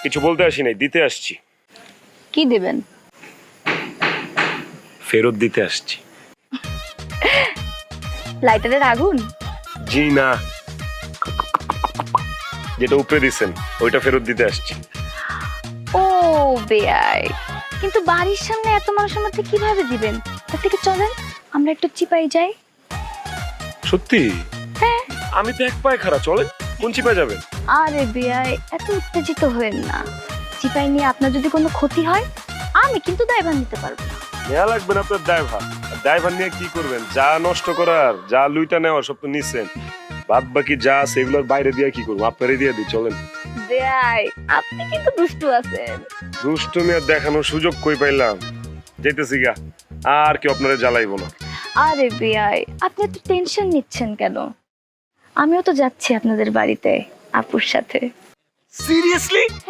কিছু বলতে আসি নাই, দিতে আসছি। কি দেবেন? ফেরত দিতে আসছি। লাইটারের আগুন? জি না, যেটা উপরে দিছেন ওইটা ফেরত দিতে আসছি। ও বেয়াই, কিন্তু বাড়ির সামনে এত মানুষের মধ্যে কিভাবে দিবেন? তার থেকে চলেন আমরা একটু চিপাই যাই। সত্যি? আমি তো এক পায়ে খাড়া, চলেন। কোন চিপায় যাবেন? আরে বেয়াই, এত উত্তেজিত হয়েন না। চিপাই নিয়ে আপনার যদি কোনো ক্ষতি হয়, আমি কিন্তু দায়ভার নিতে পারবো না। নেওয়া লাগবে না আপনার ড্রাইভার। ড্রাইভার নিয়ে কি করবেন? যা নষ্ট করার, যা লুইটা নেওয়ার সব তো নিছেন। বাদ বাকি যা আছে এগুলোর বাইরে দিয়ে কি করবো? আপনারই দিয়ে দিই, চলেন। বেয়াই, আপনি কিন্তু দুষ্টু আছেন। দুষ্টুমি আর দেখানোর সুযোগ কই পাইলাম? যেতেছি গা, আর কি আপনারা জ্বালাইবো না। আরে বেয়াই, আপনি এত টেনশন নিচ্ছেন কেন? আমিও তো যাচ্ছি আপনাদের বাড়িতে আপুর সাথে। সিরিয়াসলি?